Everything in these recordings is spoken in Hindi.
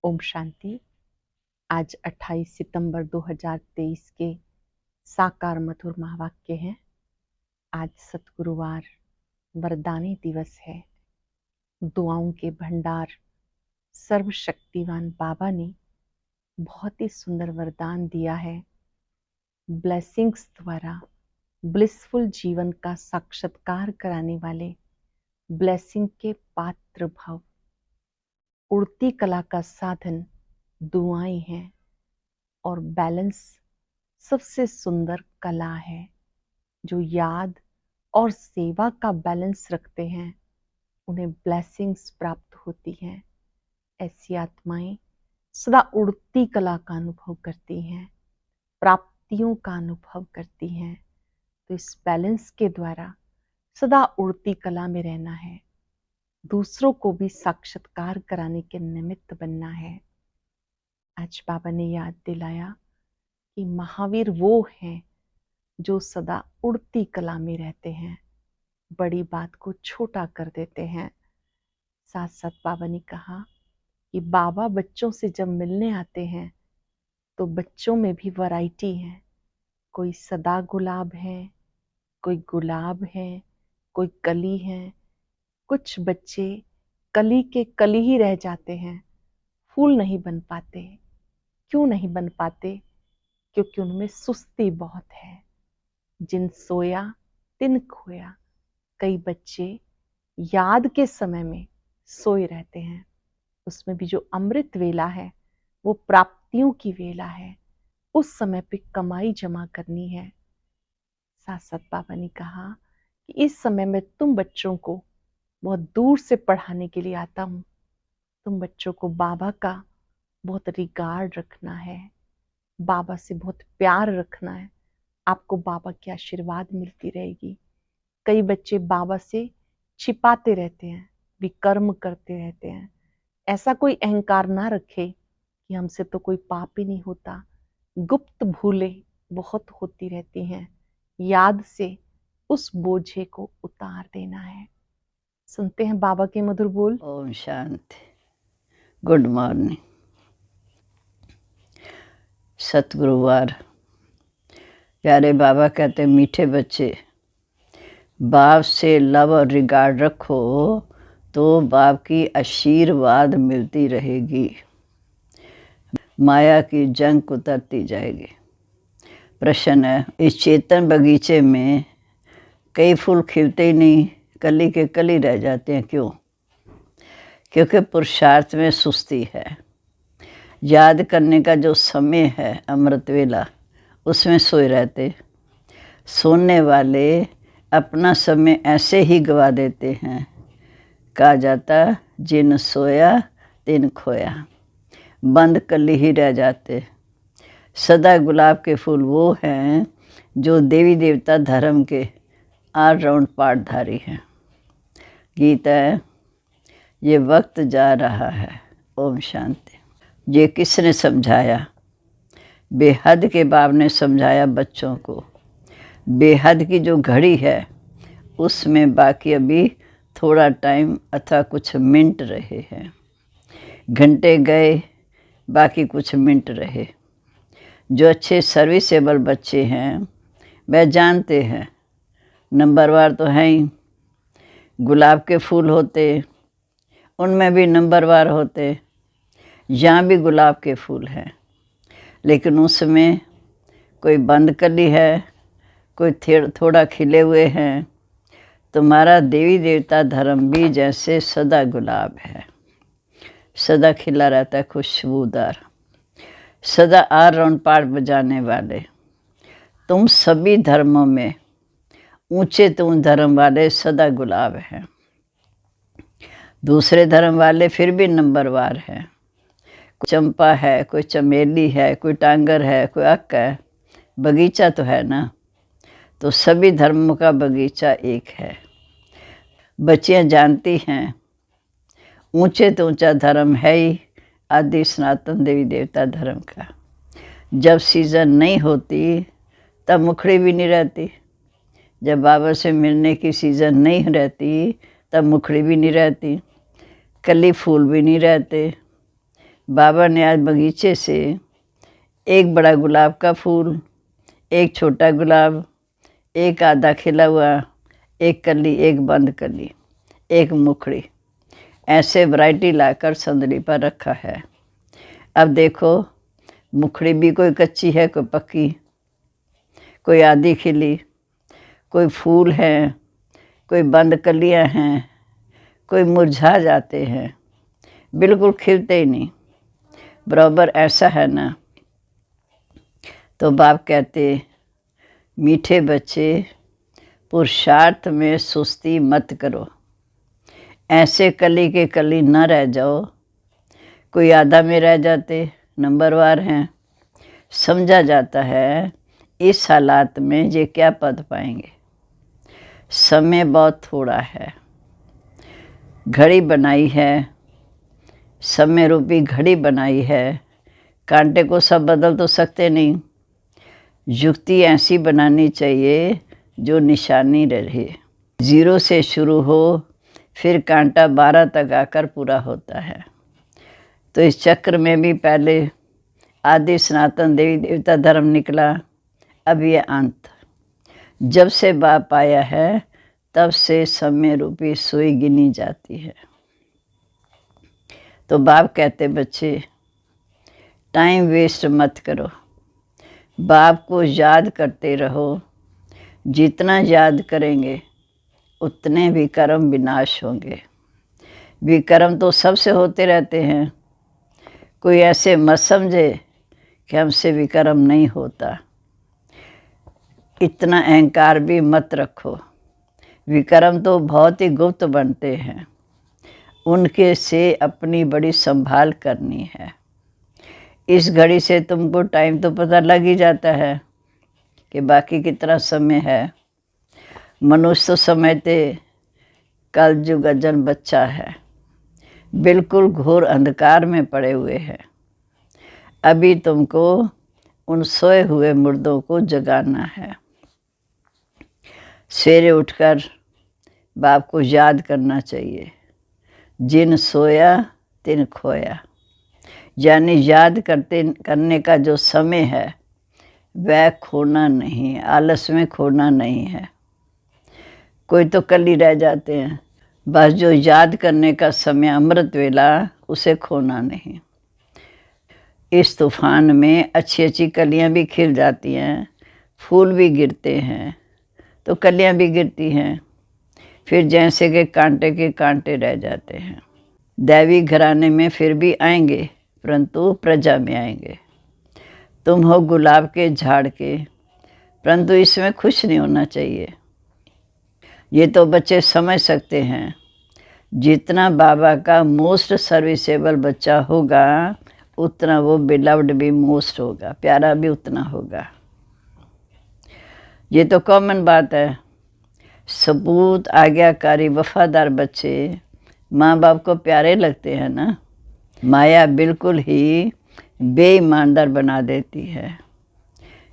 ओम शांति। आज 28 सितंबर 2023 के साकार मधुर महावाक्य हैं। आज सतगुरुवार वरदानी दिवस है। दुआओं के भंडार सर्वशक्तिवान बाबा ने बहुत ही सुंदर वरदान दिया है। ब्लेसिंग्स द्वारा ब्लिसफुल जीवन का साक्षात्कार कराने वाले ब्लेसिंग के पात्र भव। उड़ती कला का साधन दुआएं हैं और बैलेंस सबसे सुंदर कला है। जो याद और सेवा का बैलेंस रखते हैं उन्हें ब्लेसिंग्स प्राप्त होती हैं। ऐसी आत्माएं सदा उड़ती कला का अनुभव करती हैं, प्राप्तियों का अनुभव करती हैं। तो इस बैलेंस के द्वारा सदा उड़ती कला में रहना है, दूसरों को भी साक्षात्कार कराने के निमित्त बनना है। आज बाबा ने याद दिलाया कि महावीर वो हैं जो सदा उड़ती कला में रहते हैं, बड़ी बात को छोटा कर देते हैं। साथ साथ बाबा ने कहा कि बाबा बच्चों से जब मिलने आते हैं तो बच्चों में भी वैरायटी है। कोई सदा गुलाब है, कोई गुलाब है, कोई कली है। कुछ बच्चे कली के कली ही रह जाते हैं, फूल नहीं बन पाते। क्यों नहीं बन पाते? क्योंकि उनमें सुस्ती बहुत है। जिन सोया तिन खोया। कई बच्चे याद के समय में सोए रहते हैं। उसमें भी जो अमृत वेला है वो प्राप्तियों की वेला है। उस समय पे कमाई जमा करनी है। साथ साथ बाबा ने कहा कि इस समय में तुम बच्चों को बहुत दूर से पढ़ाने के लिए आता हूँ। तुम बच्चों को बाबा का बहुत रिगार्ड रखना है, बाबा से बहुत प्यार रखना है। आपको बाबा की आशीर्वाद मिलती रहेगी। कई बच्चे बाबा से छिपाते रहते हैं, विकर्म करते रहते हैं। ऐसा कोई अहंकार ना रखे कि हमसे तो कोई पाप ही नहीं होता। गुप्त भूलें बहुत होती रहती हैं। याद से उस बोझे को उतार देना है। सुनते हैं बाबा के मधुर बोल। ओम शांति। Good morning. सतगुरुवार। प्यारे बाबा कहते मीठे बच्चे, बाप से लव और रिगार्ड रखो तो बाप की आशीर्वाद मिलती रहेगी, माया की जंग उतरती जाएगी। प्रश्न है, इस चेतन बगीचे में कई फूल खिलते ही नहीं, कली के कली रह जाते हैं। क्यों? क्योंकि पुरुषार्थ में सुस्ती है। याद करने का जो समय है अमृत वेला, उसमें सोए रहते। सोने वाले अपना समय ऐसे ही गवा देते हैं। कहा जाता जिन सोया तिन खोया। बंद कली ही रह जाते। सदा गुलाब के फूल वो हैं जो देवी देवता धर्म के ऑलराउंड पाठधारी हैं। गीता है, ये वक्त जा रहा है। ओम शांति। ये किसने समझाया? बेहद के बाप ने समझाया बच्चों को। बेहद की जो घड़ी है उसमें बाकी अभी थोड़ा टाइम अथवा कुछ मिनट रहे हैं। घंटे गए, बाकी कुछ मिनट रहे। जो अच्छे सर्विसेबल बच्चे हैं वह जानते हैं नंबरवार तो हैं ही। गुलाब के फूल होते, उनमें भी नंबरवार होते। यहाँ भी गुलाब के फूल हैं, लेकिन उसमें कोई बंद कली है, कोई थोड़ा खिले हुए हैं। तुम्हारा देवी देवता धर्म भी जैसे सदा गुलाब है, सदा खिला रहता है, खुशबूदार, सदा ऑलराउंड पार्ट बजाने वाले। तुम सभी धर्मों में ऊंचे तुम धर्म वाले सदा गुलाब हैं। दूसरे धर्म वाले फिर भी नंबरवार हैं। कोई चंपा है, कोई चमेली है, कोई टांगर है, कोई अक है। बगीचा तो है ना, तो सभी धर्मों का बगीचा एक है। बच्चियाँ जानती हैं ऊंचे तो ऊंचा धर्म है ही आदि सनातन देवी देवता धर्म का। जब सीज़न नहीं होती तब मुखड़ी भी नहीं रहती। जब बाबा से मिलने की सीज़न नहीं रहती तब मुखड़ी भी नहीं रहती, कली फूल भी नहीं रहते। बाबा ने आज बगीचे से एक बड़ा गुलाब का फूल, एक छोटा गुलाब, एक आधा खिला हुआ, एक कली, एक बंद कली, एक मुखड़ी, ऐसे वैरायटी लाकर संदली पर रखा है। अब देखो, मुखड़ी भी कोई कच्ची है, कोई पक्की, कोई आधी खिली, कोई फूल है, कोई बंद कलियां हैं, कोई मुरझा जाते हैं, बिल्कुल खिलते ही नहीं। बराबर ऐसा है ना। तो बाप कहते, मीठे बच्चे, पुरुषार्थ में सुस्ती मत करो, ऐसे कली के कली न रह जाओ। कोई आधा में रह जाते, नंबरवार हैं, समझा जाता है इस हालात में ये क्या पद पाएंगे। समय बहुत थोड़ा है, घड़ी बनाई है, समय रूपी घड़ी बनाई है, कांटे को सब बदल तो सकते नहीं। युक्ति ऐसी बनानी चाहिए जो निशानी रहे, 0 से शुरू हो, फिर कांटा 12 तक आकर पूरा होता है। तो इस चक्र में भी पहले आदि सनातन देवी देवता धर्म निकला, अब ये अंत। जब से बाप आया है तब से समय रूपी सुई गिनी जाती है। तो बाप कहते, बच्चे टाइम वेस्ट मत करो, बाप को याद करते रहो। जितना याद करेंगे उतने विकर्म विनाश होंगे। विकर्म तो सबसे होते रहते हैं, कोई ऐसे मत समझे कि हमसे विकर्म नहीं होता। इतना अहंकार भी मत रखो। विकर्म तो बहुत ही गुप्त बनते हैं, उनके से अपनी बड़ी संभाल करनी है। इस घड़ी से तुमको टाइम तो पता लग ही जाता है कि बाकी कितना समय है। मनुष्य तो समझते कल युग अजन बच्चा है, बिल्कुल घोर अंधकार में पड़े हुए हैं। अभी तुमको उन सोए हुए मुर्दों को जगाना है। सवेरे उठकर बाप को याद करना चाहिए, जिन सोया तिन खोया। यानी याद करने का जो समय है वह खोना नहीं, आलस में खोना नहीं है। कोई तो कल ही रह जाते हैं, बस जो याद करने का समय अमृत वेला, उसे खोना नहीं। इस तूफान में अच्छी अच्छी कलियां भी खिल जाती हैं, फूल भी गिरते हैं, तो कलियां भी गिरती हैं, फिर जैसे कि कांटे के कांटे रह जाते हैं। दैवी घराने में फिर भी आएंगे, परंतु प्रजा में आएंगे। तुम हो गुलाब के झाड़ के, परंतु इसमें खुश नहीं होना चाहिए। ये तो बच्चे समझ सकते हैं, जितना बाबा का मोस्ट सर्विसेबल बच्चा होगा उतना वो बिलव्ड भी मोस्ट होगा, प्यारा भी उतना होगा। ये तो कॉमन बात है। सबूत आज्ञाकारी वफादार बच्चे माँ बाप को प्यारे लगते हैं ना। माया बिल्कुल ही बेईमानदार बना देती है।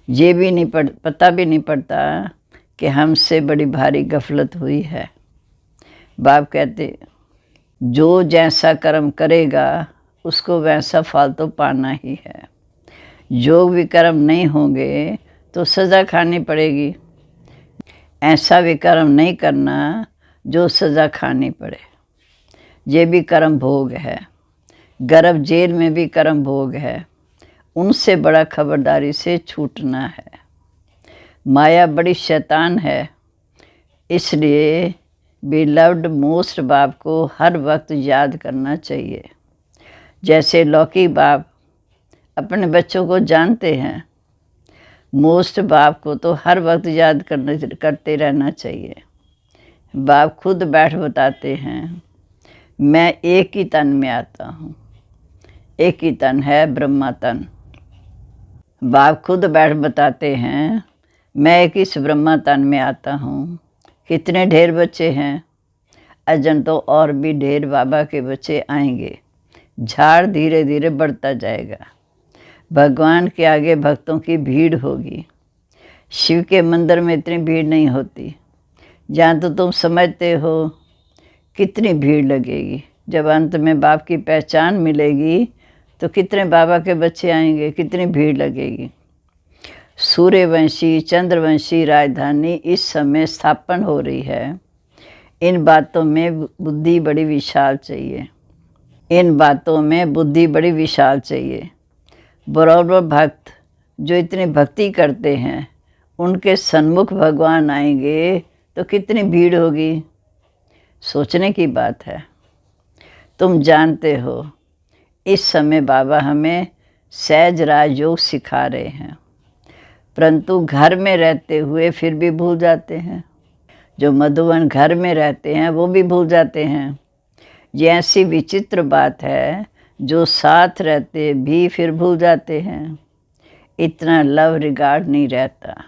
ये भी नहीं पता भी नहीं पड़ता कि हमसे बड़ी भारी गफलत हुई है। बाप कहते, जो जैसा कर्म करेगा उसको वैसा फल तो पाना ही है। जो विकर्म नहीं होंगे तो सज़ा खानी पड़ेगी। ऐसा विकर्म नहीं करना जो सज़ा खानी पड़े। ये भी कर्म भोग है। गर्भ जेल में भी कर्म भोग है, उनसे बड़ा खबरदारी से छूटना है। माया बड़ी शैतान है, इसलिए बिलव्ड मोस्ट बाप को हर वक्त याद करना चाहिए। जैसे लौकिक बाप अपने बच्चों को जानते हैं, मोस्ट बाप को तो हर वक्त याद करते रहना चाहिए। बाप खुद बैठ बताते हैं, मैं एक ही तन में आता हूँ। एक ही तन है, ब्रह्मा तन। बाप खुद बैठ बताते हैं, मैं एक इस ब्रह्मा तन में आता हूँ। कितने ढेर बच्चे हैं, अजन तो और भी ढेर बाबा के बच्चे आएंगे। झाड़ धीरे धीरे बढ़ता जाएगा। भगवान के आगे भक्तों की भीड़ होगी। शिव के मंदिर में इतनी भीड़ नहीं होती। जहाँ तो तुम समझते हो कितनी भीड़ लगेगी। जब अंत में बाप की पहचान मिलेगी तो कितने बाबा के बच्चे आएंगे, कितनी भीड़ लगेगी। सूर्यवंशी चंद्रवंशी राजधानी इस समय स्थापन हो रही है। इन बातों में बुद्धि बड़ी विशाल चाहिए, इन बातों में बुद्धि बड़ी विशाल चाहिए। बराबर भक्त जो इतनी भक्ति करते हैं उनके सन्मुख भगवान आएंगे तो कितनी भीड़ होगी, सोचने की बात है। तुम जानते हो इस समय बाबा हमें सहज राजयोग सिखा रहे हैं, परंतु घर में रहते हुए फिर भी भूल जाते हैं। जो मधुबन घर में रहते हैं वो भी भूल जाते हैं। ये ऐसी विचित्र बात है, जो साथ रहते भी फिर भूल जाते हैं। इतना लव रिगार्ड नहीं रहता।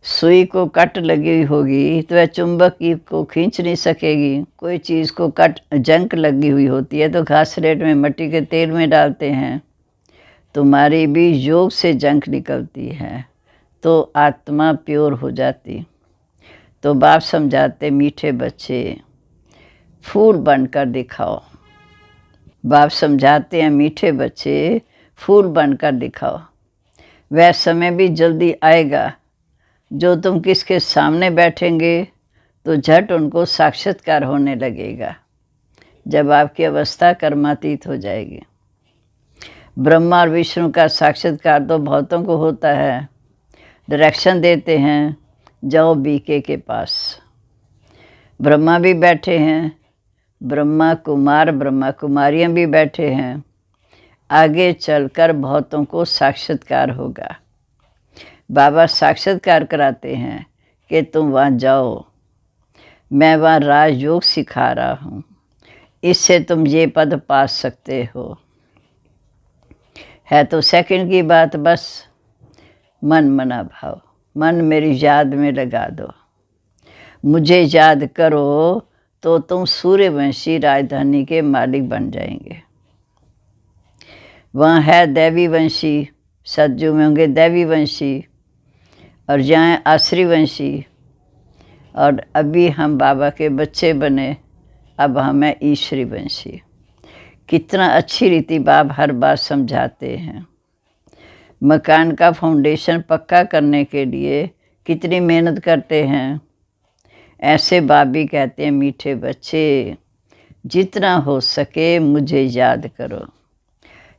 सुई को कट लगी होगी तो वह चुंबक को खींच नहीं सकेगी। कोई चीज़ को कट जंक लगी हुई होती है तो घासलेट में मट्टी के तेल में डालते हैं। तुम्हारी भी योग से जंक निकलती है तो आत्मा प्योर हो जाती। तो बाप समझाते, मीठे बच्चे फूल बनकर दिखाओ। बाप समझाते हैं, मीठे बच्चे फूल बनकर दिखाओ। वह समय भी जल्दी आएगा जो तुम किसके सामने बैठेंगे तो झट उनको साक्षात्कार होने लगेगा, जब आपकी अवस्था कर्मातीत हो जाएगी। ब्रह्मा और विष्णु का साक्षात्कार तो बहुतों को होता है। डायरेक्शन देते हैं, जाओ बीके के पास। ब्रह्मा भी बैठे हैं, ब्रह्मा कुमार ब्रह्मा कुमारियाँ भी बैठे हैं। आगे चलकर बहुतों को साक्षात्कार होगा। बाबा साक्षात्कार कराते हैं कि तुम वहाँ जाओ, मैं वहाँ राजयोग सिखा रहा हूँ, इससे तुम ये पद पा सकते हो। है तो सेकंड की बात, बस मन मना भाव, मन मेरी याद में लगा दो। मुझे याद करो तो तुम सूर्यवंशी राजधानी के मालिक बन जाएंगे। वहाँ है दैवी वंशी, सज्जू में होंगे दैवी वंशी, और जाएँ आश्री वंशी। और अभी हम बाबा के बच्चे बने, अब हम हैं ईश्वरी वंशी। कितना अच्छी रीति बाप हर बात समझाते हैं। मकान का फाउंडेशन पक्का करने के लिए कितनी मेहनत करते हैं। ऐसे बाप भी कहते हैं, मीठे बच्चे जितना हो सके मुझे याद करो।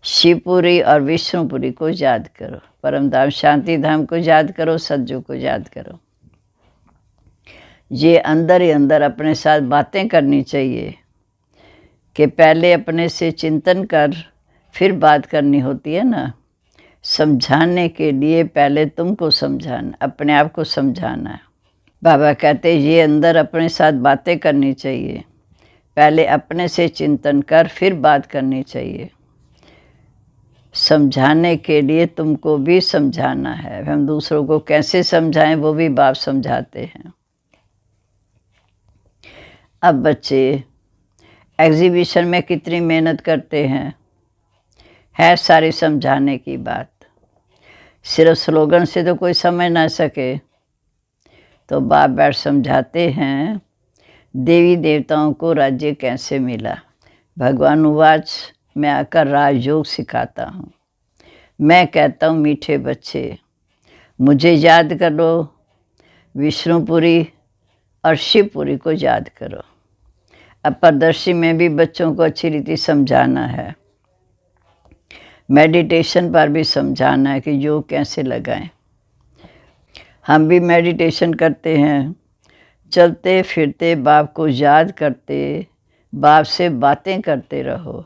शिवपुरी और विष्णुपुरी को याद करो, परमधाम शांति धाम को याद करो, सज्जू को याद करो। ये अंदर ही अंदर अपने साथ बातें करनी चाहिए कि पहले अपने से चिंतन कर फिर बात करनी होती है ना। समझाने के लिए पहले तुमको समझाना, अपने आप को समझाना है। बाबा कहते ये अंदर अपने साथ बातें करनी चाहिए, पहले अपने से चिंतन कर फिर बात करनी चाहिए। समझाने के लिए तुमको भी समझाना है। हम दूसरों को कैसे समझाएं वो भी बाप समझाते हैं। अब बच्चे एग्जीबिशन में कितनी मेहनत करते हैं, है सारी समझाने की बात। सिर्फ स्लोगन से तो कोई समझ ना सके, तो बाप बैठ समझाते हैं देवी देवताओं को राज्य कैसे मिला। भगवान उवाच, मैं आकर राजयोग सिखाता हूँ। मैं कहता हूँ, मीठे बच्चे मुझे याद करो, विष्णुपुरी और शिवपुरी को याद करो। अब प्रदर्शी में भी बच्चों को अच्छी रीति समझाना है। मेडिटेशन पर भी समझाना है कि योग कैसे लगाएं। हम भी मेडिटेशन करते हैं, चलते फिरते बाप को याद करते, बाप से बातें करते रहो।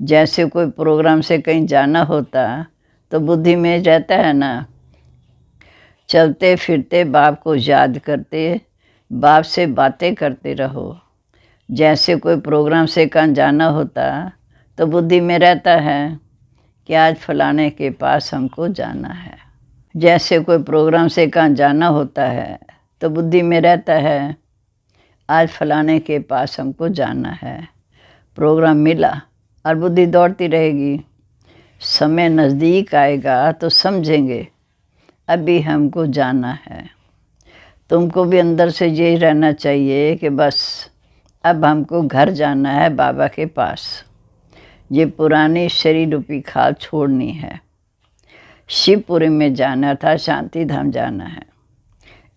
जैसे कोई प्रोग्राम से कहीं जाना होता तो बुद्धि में रहता है ना, चलते फिरते बाप को याद करते, बाप से बातें करते रहो। जैसे कोई प्रोग्राम से कहीं जाना होता तो बुद्धि में रहता है कि आज फलाने के पास हमको जाना है। जैसे कोई प्रोग्राम से कहीं जाना होता है तो बुद्धि में रहता है आज फलाने के पास हमको जाना है। प्रोग्राम मिला और बुद्धि दौड़ती रहेगी। समय नज़दीक आएगा तो समझेंगे अभी हमको जाना है। तुमको भी अंदर से यही रहना चाहिए कि बस अब हमको घर जाना है बाबा के पास। ये पुरानी शरीर रूपी खाल छोड़नी है। शिवपुरी में जाना था, शांति धाम जाना है।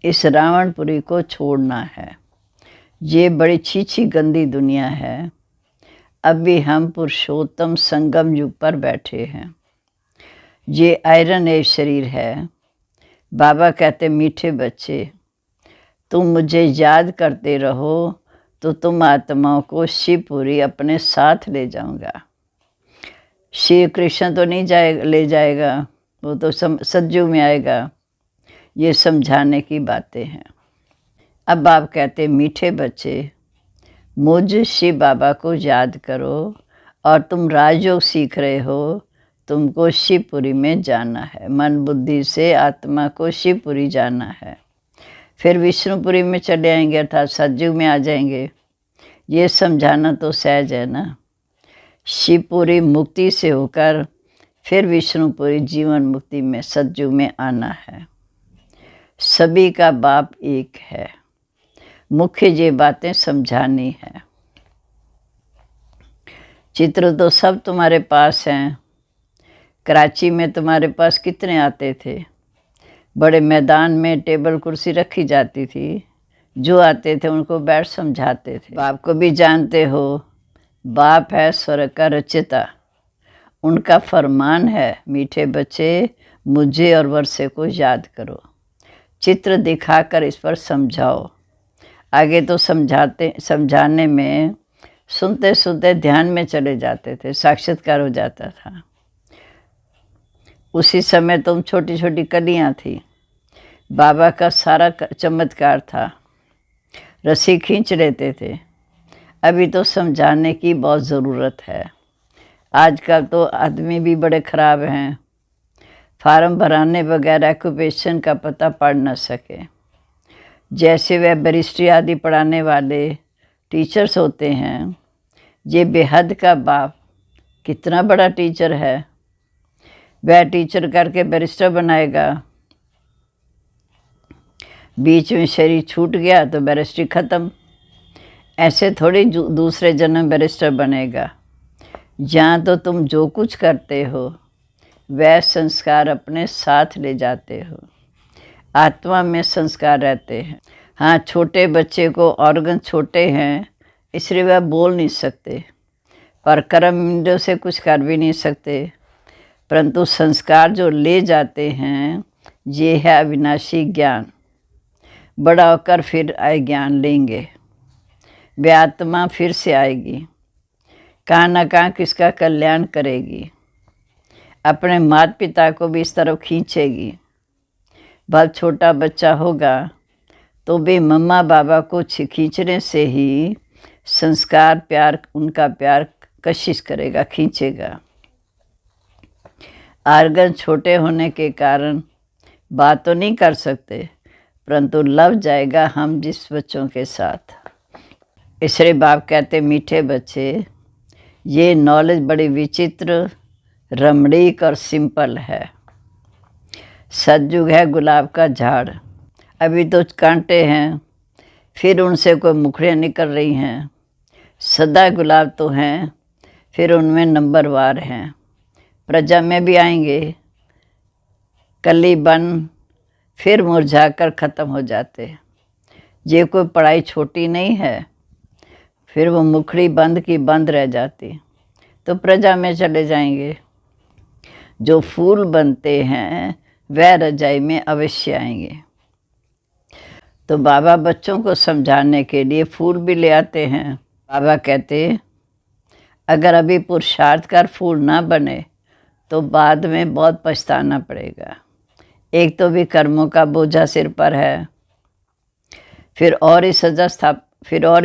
इस रावणपुरी को छोड़ना है। ये बड़ी छीछी गंदी दुनिया है। अभी हम पुरुषोत्तम संगम युग पर बैठे हैं। ये आयरन एज शरीर है। बाबा कहते मीठे बच्चे, तुम मुझे याद करते रहो तो तुम आत्माओं को शिवपुरी अपने साथ ले जाऊंगा। श्री कृष्ण तो नहीं ले जाएगा, वो तो सतयुग में आएगा। ये समझाने की बातें हैं। अब आप कहते मीठे बच्चे, मुझ शिव बाबा को याद करो और तुम राजयोग सीख रहे हो, तुमको शिवपुरी में जाना है। मन बुद्धि से आत्मा को शिवपुरी जाना है। फिर विष्णुपुरी में चले आएंगे, अर्थात सतयुग में आ जाएंगे। ये समझाना तो सहज है ना। शिवपुरी मुक्ति से होकर फिर विष्णुपुरी जीवन मुक्ति में सतयुग में आना है। सभी का बाप एक है। मुख्य ये बातें समझानी है। चित्र तो सब तुम्हारे पास हैं। कराची में तुम्हारे पास कितने आते थे। बड़े मैदान में टेबल कुर्सी रखी जाती थी। जो आते थे उनको बैठ समझाते थे। बाप को भी जानते हो, बाप है स्वर्ग का रचयिता। उनका फरमान है, मीठे बच्चे मुझे और वर्षे को याद करो। चित्र दिखाकर इस पर समझाओ। आगे तो समझाने में सुनते सुनते ध्यान में चले जाते थे, साक्षात्कार हो जाता था। उसी समय तुम छोटी छोटी कलियां थी। बाबा का सारा चमत्कार था। रस्सी खींच लेते थे। अभी तो समझाने की बहुत ज़रूरत है। आजकल तो आदमी भी बड़े ख़राब हैं। फार्म भराने बगैर ऑक्यूपेशन का पता पढ़ न सके। जैसे वह बैरिस्ट्री आदि पढ़ाने वाले टीचर्स होते हैं, ये बेहद का बाप कितना बड़ा टीचर है। वह टीचर करके बैरिस्टर बनाएगा। बीच में शरीर छूट गया तो बैरिस्ट्री ख़त्म। ऐसे थोड़ी दूसरे जन्म बैरिस्टर बनेगा। यहाँ तो तुम जो कुछ करते हो वह संस्कार अपने साथ ले जाते हो। आत्मा में संस्कार रहते हैं। हाँ, छोटे बच्चे को ऑर्गन छोटे हैं इसलिए वह बोल नहीं सकते, पर कर्म इंद्रियों से कुछ कर भी नहीं सकते। परंतु संस्कार जो ले जाते हैं ये है अविनाशी ज्ञान। बड़ा होकर फिर आए ज्ञान लेंगे। वे आत्मा फिर से आएगी, कहाँ न कहाँ किसका कल्याण करेगी। अपने माता पिता को भी इस तरफ खींचेगी। बहुत छोटा बच्चा होगा तो भी मम्मा बाबा को खींचने से ही संस्कार प्यार, उनका प्यार कशिश करेगा, खींचेगा। आर्गन छोटे होने के कारण बात तो नहीं कर सकते, परंतु लव जाएगा हम जिस बच्चों के साथ। इसलिए बाप कहते मीठे बच्चे, ये नॉलेज बड़ी विचित्र, रमणीक और सिंपल है। सतयुग है गुलाब का झाड़। अभी तो कांटे हैं, फिर उनसे कोई मुखड़ियाँ निकल रही हैं। सदा गुलाब तो हैं, फिर उनमें नंबरवार हैं। प्रजा में भी आएंगे, कली बन फिर मुरझाकर ख़त्म हो जाते। ये कोई पढ़ाई छोटी नहीं है। फिर वो मुखड़ी बंद की बंद रह जाती तो प्रजा में चले जाएंगे। जो फूल बनते हैं वह रजाई में अवश्य आएंगे। तो बाबा बच्चों को समझाने के लिए फूल भी ले आते हैं। बाबा कहते, अगर अभी पुरुषार्थ कर फूल ना बने तो बाद में बहुत पछताना पड़ेगा। एक तो भी कर्मों का बोझा सिर पर है, फिर और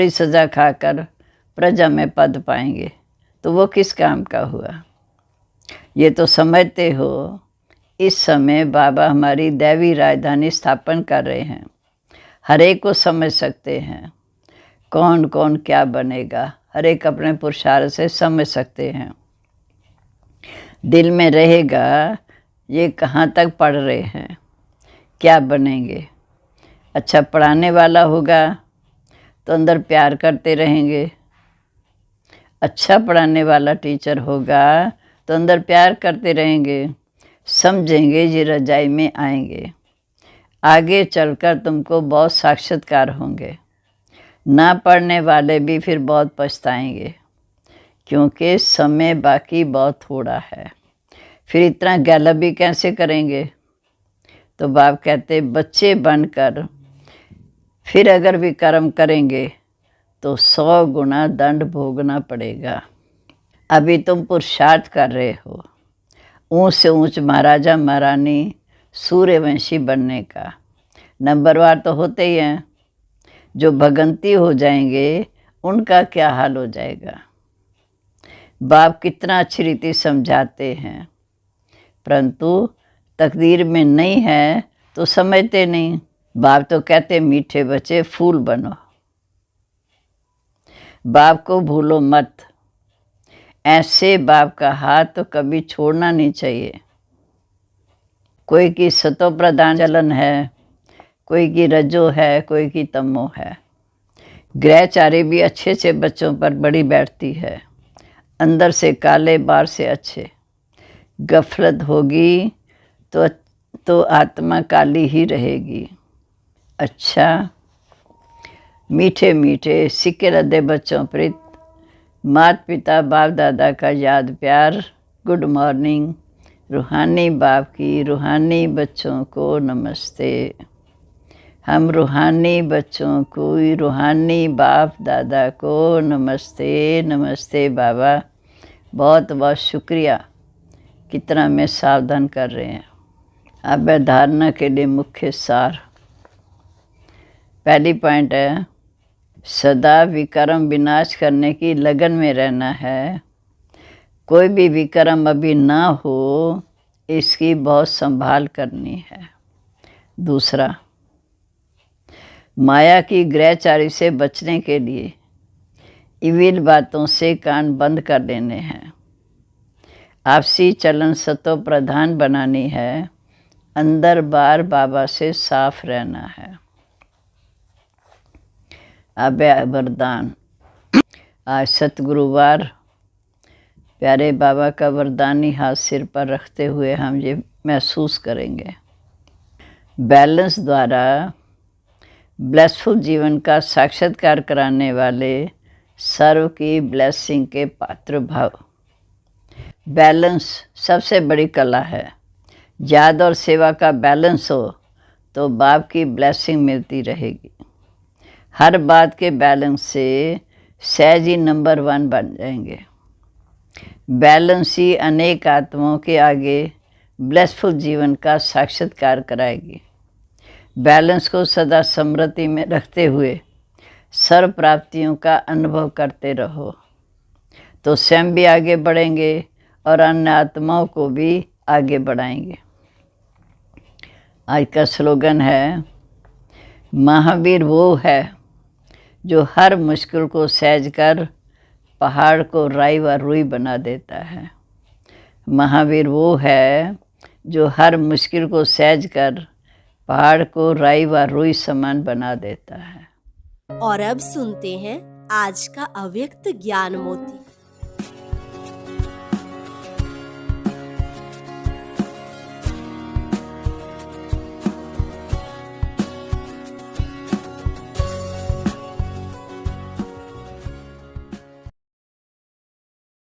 ही सज़ा खाकर प्रजा में पद पाएंगे तो वो किस काम का हुआ। ये तो समझते हो, इस समय बाबा हमारी दैवी राजधानी स्थापन कर रहे हैं। हर एक को समझ सकते हैं कौन कौन क्या बनेगा। हर एक अपने पुरुषार्थ से समझ सकते हैं। दिल में रहेगा ये कहाँ तक पढ़ रहे हैं, क्या बनेंगे। अच्छा पढ़ाने वाला होगा तो अंदर प्यार करते रहेंगे। अच्छा पढ़ाने वाला टीचर होगा तो अंदर प्यार करते रहेंगे, समझेंगे जी रजाई में आएंगे। आगे चलकर तुमको बहुत साक्षात्कार होंगे। ना पढ़ने वाले भी फिर बहुत पछताएंगे, क्योंकि समय बाकी बहुत थोड़ा है। फिर इतना गैलब भी कैसे करेंगे? तो बाप कहते बच्चे बनकर फिर अगर विकर्म करेंगे तो 100 गुना दंड भोगना पड़ेगा। अभी तुम पुरुषार्थ कर रहे हो ऊंच से ऊंच महाराजा महारानी सूर्यवंशी बनने का। नंबरवार तो होते ही हैं, जो भगंती हो जाएंगे उनका क्या हाल हो जाएगा। बाप कितना अच्छी रीति समझाते हैं, परंतु तकदीर में नहीं है तो समझते नहीं। बाप तो कहते मीठे बच्चे फूल बनो, बाप को भूलो मत। ऐसे बाप का हाथ तो कभी छोड़ना नहीं चाहिए। कोई की सतो प्रधान चलन है, कोई की रजो है, कोई की तमो है। ग्रहचारी भी अच्छे अच्छे बच्चों पर बड़ी बैठती है, अंदर से काले बाहर से अच्छे। गफलत होगी तो आत्मा काली ही रहेगी। अच्छा, मीठे मीठे सिक्के रद्दे बच्चों प्रीत, माता पिता बाप दादा का याद प्यार। Good morning. रूहानी बाप की रूहानी बच्चों को नमस्ते। हम रूहानी बच्चों को रूहानी बाप दादा को नमस्ते। नमस्ते बाबा, बहुत बहुत शुक्रिया। कितना में सावधान कर रहे हैं। अब धारणा के लिए मुख्य सार। पहली पॉइंट है, सदा विकर्म विनाश करने की लगन में रहना है। कोई भी विकर्म अभी ना हो, इसकी बहुत संभाल करनी है। दूसरा, माया की ग्रहचारी से बचने के लिए इविल बातों से कान बंद कर देने हैं। आपसी चलन सतो प्रधान बनानी है। अंदर बार बाबा से साफ रहना है। अब वरदान। आज सतगुरुवार, प्यारे बाबा का वरदानी हाथ सिर पर रखते हुए हम ये महसूस करेंगे। बैलेंस द्वारा ब्लेसफुल जीवन का साक्षात्कार कराने वाले सर्व की ब्लेसिंग के पात्र भाव। बैलेंस सबसे बड़ी कला है। याद और सेवा का बैलेंस हो तो बाप की ब्लेसिंग मिलती रहेगी। हर बात के बैलेंस से सहज ही नंबर 1 बन जाएंगे। बैलेंस ही अनेक आत्माओं के आगे ब्लेसफुल जीवन का साक्षात्कार कराएगी। बैलेंस को सदा स्मृति में रखते हुए सर्व प्राप्तियों का अनुभव करते रहो तो स्वयं भी आगे बढ़ेंगे और अन्य आत्माओं को भी आगे बढ़ाएंगे। आज का स्लोगन है, महावीर वो है जो हर मुश्किल को सहज कर पहाड़ को राई व रुई बना देता है। महावीर वो है जो हर मुश्किल को सहज कर पहाड़ को राई व रुई समान बना देता है। और अब सुनते हैं आज का अव्यक्त ज्ञान मोती।